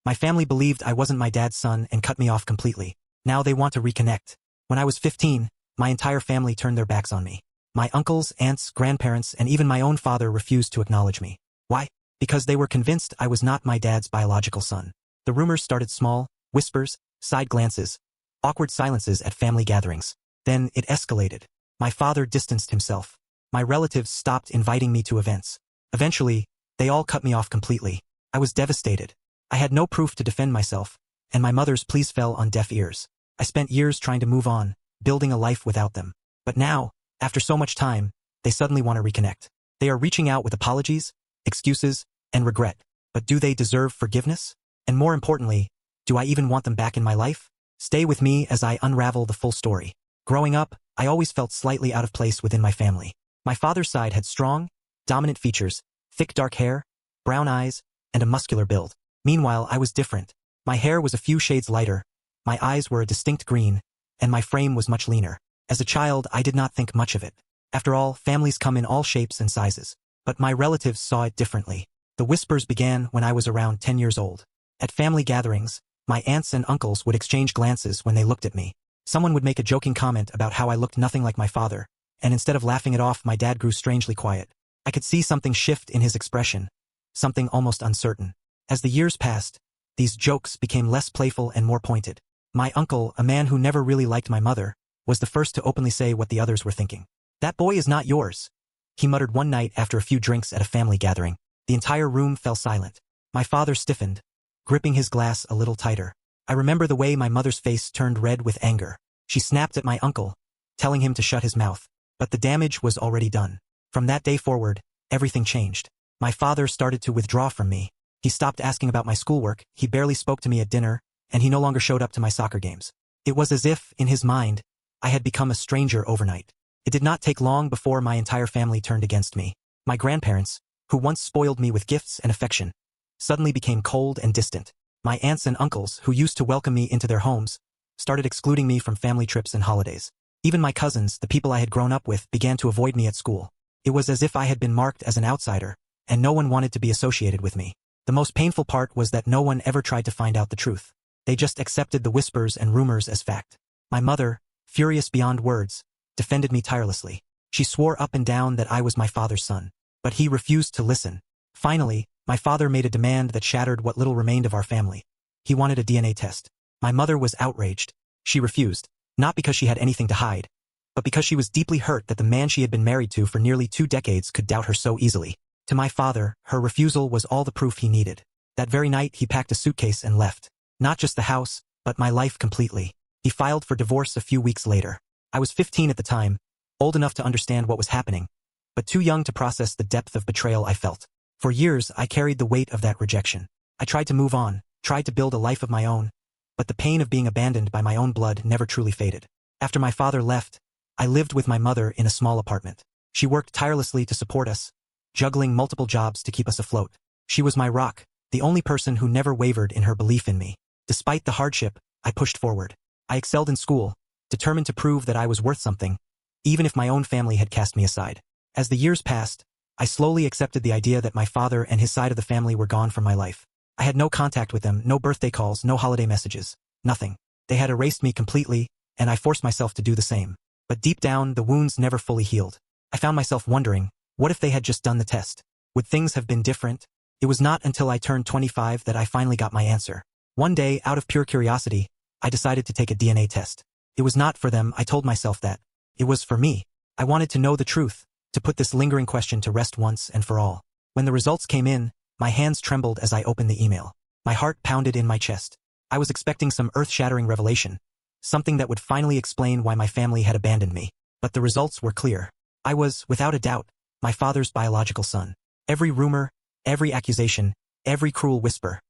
My family believed I wasn't my dad's son and cut me off completely. Now they want to reconnect. When I was 15, my entire family turned their backs on me. My uncles, aunts, grandparents, and even my own father refused to acknowledge me. Why? Because they were convinced I was not my dad's biological son. The rumors started small, whispers, side glances, awkward silences at family gatherings. Then it escalated. My father distanced himself. My relatives stopped inviting me to events. Eventually, they all cut me off completely. I was devastated. I had no proof to defend myself, and my mother's pleas fell on deaf ears. I spent years trying to move on, building a life without them. But now, after so much time, they suddenly want to reconnect. They are reaching out with apologies, excuses, and regret. But do they deserve forgiveness? And more importantly, do I even want them back in my life? Stay with me as I unravel the full story. Growing up, I always felt slightly out of place within my family. My father's side had strong, dominant features, thick dark hair, brown eyes, and a muscular build. Meanwhile, I was different. My hair was a few shades lighter, my eyes were a distinct green, and my frame was much leaner. As a child, I did not think much of it. After all, families come in all shapes and sizes. But my relatives saw it differently. The whispers began when I was around 10 years old. At family gatherings, my aunts and uncles would exchange glances when they looked at me. Someone would make a joking comment about how I looked nothing like my father, and instead of laughing it off, my dad grew strangely quiet. I could see something shift in his expression, something almost uncertain. As the years passed, these jokes became less playful and more pointed. My uncle, a man who never really liked my mother, was the first to openly say what the others were thinking. "That boy is not yours," he muttered one night after a few drinks at a family gathering. The entire room fell silent. My father stiffened, gripping his glass a little tighter. I remember the way my mother's face turned red with anger. She snapped at my uncle, telling him to shut his mouth. But the damage was already done. From that day forward, everything changed. My father started to withdraw from me. He stopped asking about my schoolwork, he barely spoke to me at dinner, and he no longer showed up to my soccer games. It was as if, in his mind, I had become a stranger overnight. It did not take long before my entire family turned against me. My grandparents, who once spoiled me with gifts and affection, suddenly became cold and distant. My aunts and uncles, who used to welcome me into their homes, started excluding me from family trips and holidays. Even my cousins, the people I had grown up with, began to avoid me at school. It was as if I had been marked as an outsider, and no one wanted to be associated with me. The most painful part was that no one ever tried to find out the truth. They just accepted the whispers and rumors as fact. My mother, furious beyond words, defended me tirelessly. She swore up and down that I was my father's son. But he refused to listen. Finally, my father made a demand that shattered what little remained of our family. He wanted a DNA test. My mother was outraged. She refused, not because she had anything to hide, but because she was deeply hurt that the man she had been married to for nearly 2 decades could doubt her so easily. To my father, her refusal was all the proof he needed. That very night, he packed a suitcase and left. Not just the house, but my life completely. He filed for divorce a few weeks later. I was 15 at the time, old enough to understand what was happening, but too young to process the depth of betrayal I felt. For years, I carried the weight of that rejection. I tried to move on, tried to build a life of my own, but the pain of being abandoned by my own blood never truly faded. After my father left, I lived with my mother in a small apartment. She worked tirelessly to support us, juggling multiple jobs to keep us afloat. She was my rock, the only person who never wavered in her belief in me. Despite the hardship, I pushed forward. I excelled in school, determined to prove that I was worth something, even if my own family had cast me aside. As the years passed, I slowly accepted the idea that my father and his side of the family were gone from my life. I had no contact with them, no birthday calls, no holiday messages, nothing. They had erased me completely, and I forced myself to do the same. But deep down, the wounds never fully healed. I found myself wondering, what if they had just done the test? Would things have been different? It was not until I turned 25 that I finally got my answer. One day, out of pure curiosity, I decided to take a DNA test. It was not for them, I told myself that. It was for me. I wanted to know the truth, to put this lingering question to rest once and for all. When the results came in, my hands trembled as I opened the email. My heart pounded in my chest. I was expecting some earth-shattering revelation, something that would finally explain why my family had abandoned me. But the results were clear. I was, without a doubt, my father's biological son. Every rumor, every accusation, every cruel whisper,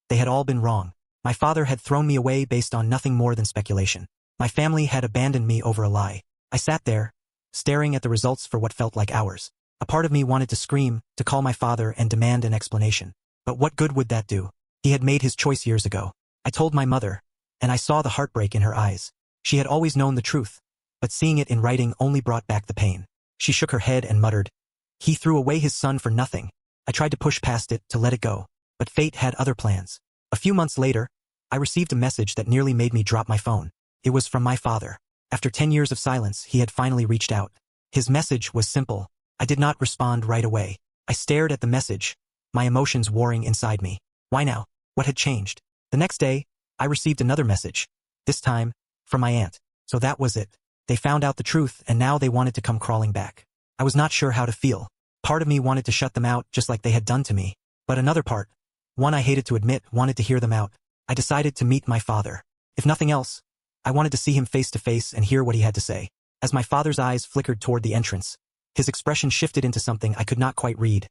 they had all been wrong. My father had thrown me away based on nothing more than speculation. My family had abandoned me over a lie. I sat there, staring at the results for what felt like hours. A part of me wanted to scream, to call my father and demand an explanation. But what good would that do? He had made his choice years ago. I told my mother, and I saw the heartbreak in her eyes. She had always known the truth, but seeing it in writing only brought back the pain. She shook her head and muttered, "He threw away his son for nothing." I tried to push past it, to let it go, but fate had other plans. A few months later, I received a message that nearly made me drop my phone. It was from my father. After 10 years of silence, he had finally reached out. His message was simple. I did not respond right away. I stared at the message, my emotions warring inside me. Why now? What had changed? The next day, I received another message. This time, from my aunt. So that was it. They found out the truth and now they wanted to come crawling back. I was not sure how to feel. Part of me wanted to shut them out just like they had done to me. But another part, one I hated to admit, wanted to hear them out. I decided to meet my father. If nothing else, I wanted to see him face to face and hear what he had to say. As my father's eyes flickered toward the entrance, his expression shifted into something I could not quite read.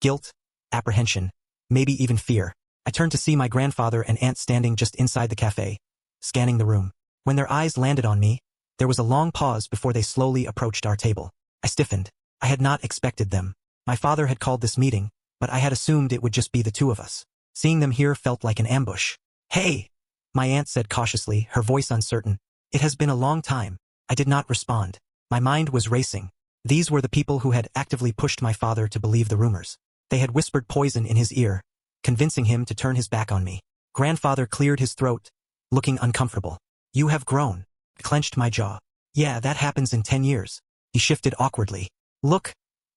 Guilt, apprehension, maybe even fear. I turned to see my grandfather and aunt standing just inside the cafe, scanning the room. When their eyes landed on me, there was a long pause before they slowly approached our table. I stiffened. I had not expected them. My father had called this meeting, but I had assumed it would just be the two of us. Seeing them here felt like an ambush. "Hey!" my aunt said cautiously, her voice uncertain. "It has been a long time." I did not respond. My mind was racing. These were the people who had actively pushed my father to believe the rumors. They had whispered poison in his ear, convincing him to turn his back on me. Grandfather cleared his throat, looking uncomfortable. "You have grown." I clenched my jaw. "Yeah, that happens in 10 years. He shifted awkwardly. "Look,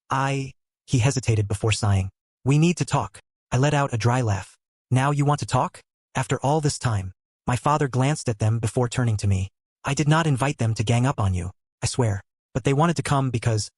he hesitated before sighing. "We need to talk." I let out a dry laugh. "Now you want to talk? After all this time?" My father glanced at them before turning to me. "I did not invite them to gang up on you, I swear. But they wanted to come because,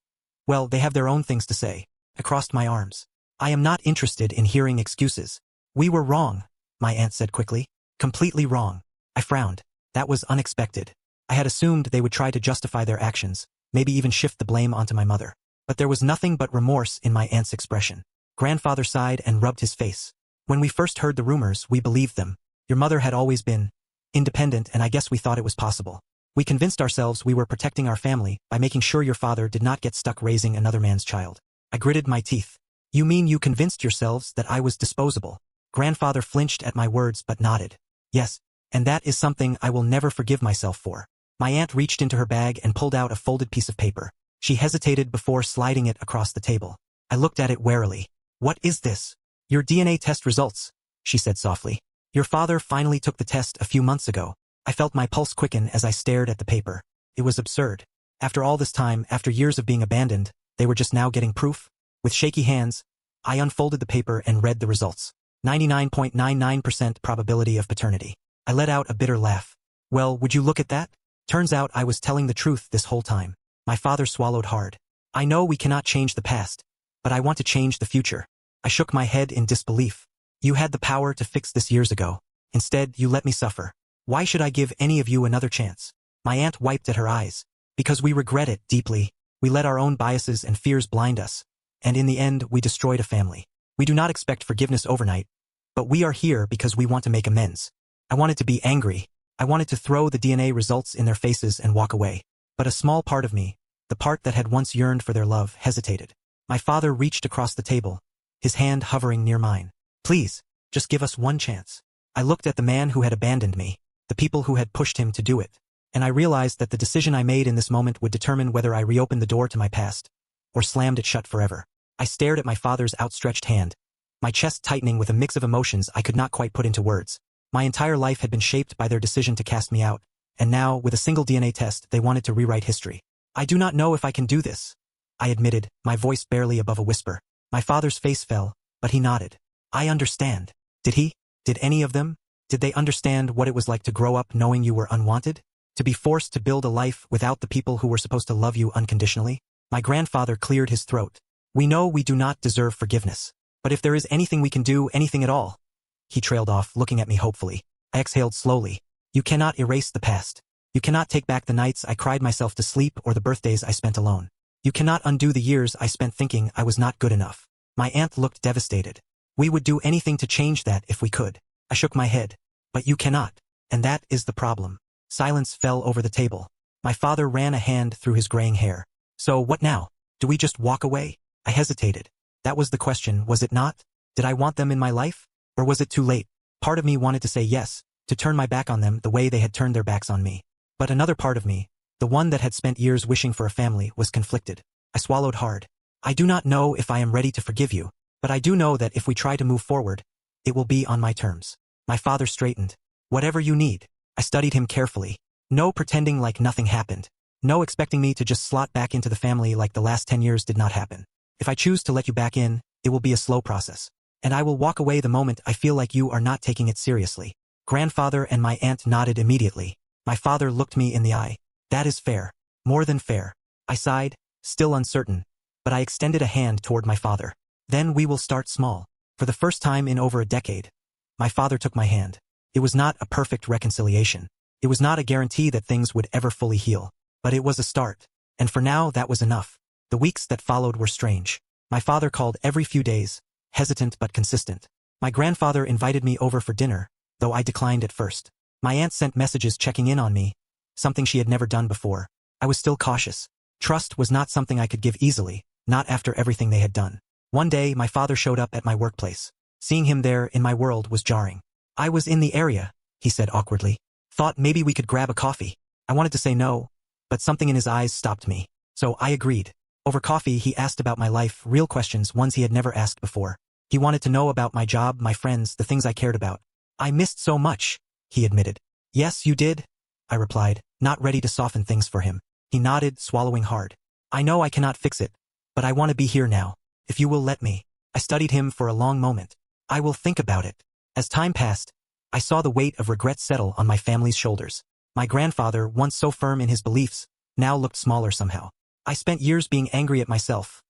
well, they have their own things to say." I crossed my arms. "I am not interested in hearing excuses." "We were wrong," my aunt said quickly. "Completely wrong." I frowned. That was unexpected. I had assumed they would try to justify their actions, maybe even shift the blame onto my mother. But there was nothing but remorse in my aunt's expression. Grandfather sighed and rubbed his face. "When we first heard the rumors, we believed them. Your mother had always been independent, and I guess we thought it was possible. We convinced ourselves we were protecting our family by making sure your father did not get stuck raising another man's child." I gritted my teeth. "You mean you convinced yourselves that I was disposable?" Grandfather flinched at my words but nodded. "Yes, and that is something I will never forgive myself for." My aunt reached into her bag and pulled out a folded piece of paper. She hesitated before sliding it across the table. I looked at it warily. "What is this?" "Your DNA test results," she said softly. "Your father finally took the test a few months ago." I felt my pulse quicken as I stared at the paper. It was absurd. After all this time, after years of being abandoned, they were just now getting proof? With shaky hands, I unfolded the paper and read the results. 99.99% probability of paternity. I let out a bitter laugh. "Well, would you look at that? Turns out I was telling the truth this whole time." My father swallowed hard. "I know we cannot change the past, but I want to change the future." I shook my head in disbelief. "You had the power to fix this years ago. Instead, you let me suffer. Why should I give any of you another chance?" My aunt wiped at her eyes. "Because we regret it deeply. We let our own biases and fears blind us. And in the end, we destroyed a family. We do not expect forgiveness overnight, but we are here because we want to make amends." I wanted to be angry. I wanted to throw the DNA results in their faces and walk away. But a small part of me, the part that had once yearned for their love, hesitated. My father reached across the table, his hand hovering near mine. "Please, just give us one chance." I looked at the man who had abandoned me, the people who had pushed him to do it, and I realized that the decision I made in this moment would determine whether I reopened the door to my past, or slammed it shut forever. I stared at my father's outstretched hand, my chest tightening with a mix of emotions I could not quite put into words. My entire life had been shaped by their decision to cast me out, and now, with a single DNA test, they wanted to rewrite history. "I do not know if I can do this," I admitted, my voice barely above a whisper. My father's face fell, but he nodded. "I understand." Did he? Did any of them? Did they understand what it was like to grow up knowing you were unwanted? To be forced to build a life without the people who were supposed to love you unconditionally? My grandfather cleared his throat. "We know we do not deserve forgiveness. But if there is anything we can do, anything at all." He trailed off, looking at me hopefully. I exhaled slowly. "You cannot erase the past. You cannot take back the nights I cried myself to sleep or the birthdays I spent alone. You cannot undo the years I spent thinking I was not good enough." My aunt looked devastated. "We would do anything to change that if we could." I shook my head. "But you cannot. And that is the problem." Silence fell over the table. My father ran a hand through his graying hair. "So what now? Do we just walk away?" I hesitated. That was the question, was it not? Did I want them in my life? Or was it too late? Part of me wanted to say yes, to turn my back on them the way they had turned their backs on me. But another part of me, the one that had spent years wishing for a family, was conflicted. I swallowed hard. "I do not know if I am ready to forgive you, but I do know that if we try to move forward, it will be on my terms." My father straightened. Whatever you need. I studied him carefully. No pretending like nothing happened. No expecting me to just slot back into the family like the last 10 years did not happen. If I choose to let you back in, it will be a slow process. And I will walk away the moment I feel like you are not taking it seriously. Grandfather and my aunt nodded immediately. My father looked me in the eye. That is fair. More than fair. I sighed, still uncertain, but I extended a hand toward my father. Then we will start small. For the first time in over a decade, my father took my hand. It was not a perfect reconciliation. It was not a guarantee that things would ever fully heal. But it was a start. And for now, that was enough. The weeks that followed were strange. My father called every few days, hesitant but consistent. My grandfather invited me over for dinner, though I declined at first. My aunt sent messages checking in on me, something she had never done before. I was still cautious. Trust was not something I could give easily, not after everything they had done. One day, my father showed up at my workplace. Seeing him there in my world was jarring. I was in the area, he said awkwardly. Thought maybe we could grab a coffee. I wanted to say no, but something in his eyes stopped me. So I agreed. Over coffee, he asked about my life, real questions, ones he had never asked before. He wanted to know about my job, my friends, the things I cared about. I missed so much, he admitted. Yes, you did, I replied, not ready to soften things for him. He nodded, swallowing hard. I know I cannot fix it, but I want to be here now. If you will let me. I studied him for a long moment. I will think about it. As time passed, I saw the weight of regret settle on my family's shoulders. My grandfather, once so firm in his beliefs, now looked smaller somehow. I spent years being angry at myself.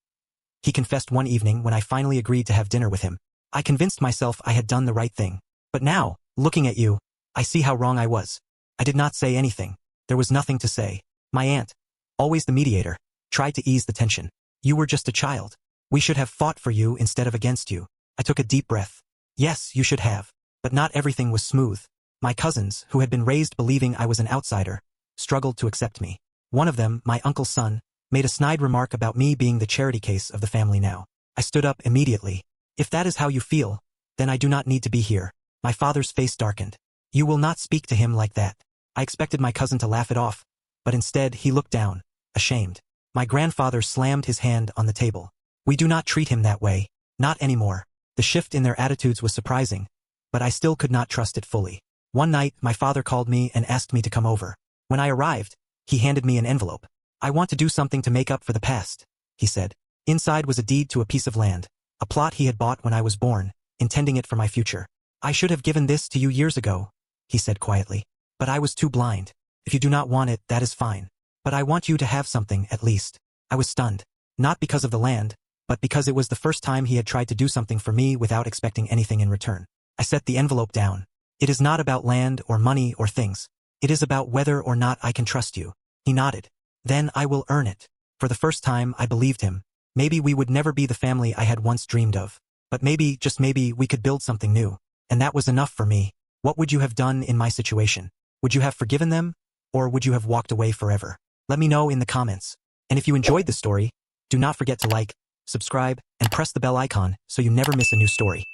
He confessed one evening when I finally agreed to have dinner with him. I convinced myself I had done the right thing. But now, looking at you, I see how wrong I was. I did not say anything. There was nothing to say. My aunt, always the mediator, tried to ease the tension. You were just a child. We should have fought for you instead of against you. I took a deep breath. Yes, you should have. But not everything was smooth. My cousins, who had been raised believing I was an outsider, struggled to accept me. One of them, my uncle's son, made a snide remark about me being the charity case of the family now. I stood up immediately. If that is how you feel, then I do not need to be here. My father's face darkened. You will not speak to him like that. I expected my cousin to laugh it off, but instead he looked down, ashamed. My grandfather slammed his hand on the table. We do not treat him that way. Not anymore. The shift in their attitudes was surprising, but I still could not trust it fully. One night, my father called me and asked me to come over. When I arrived, he handed me an envelope. I want to do something to make up for the past, he said. Inside was a deed to a piece of land, a plot he had bought when I was born, intending it for my future. I should have given this to you years ago, he said quietly. But I was too blind. If you do not want it, that is fine. But I want you to have something, at least. I was stunned. Not because of the land, but because it was the first time he had tried to do something for me without expecting anything in return. I set the envelope down. It is not about land or money or things. It is about whether or not I can trust you. He nodded. Then I will earn it. For the first time, I believed him. Maybe we would never be the family I had once dreamed of. But maybe, just maybe, we could build something new. And that was enough for me. What would you have done in my situation? Would you have forgiven them? Or would you have walked away forever? Let me know in the comments. And if you enjoyed the story, do not forget to like, subscribe, and press the bell icon so you never miss a new story.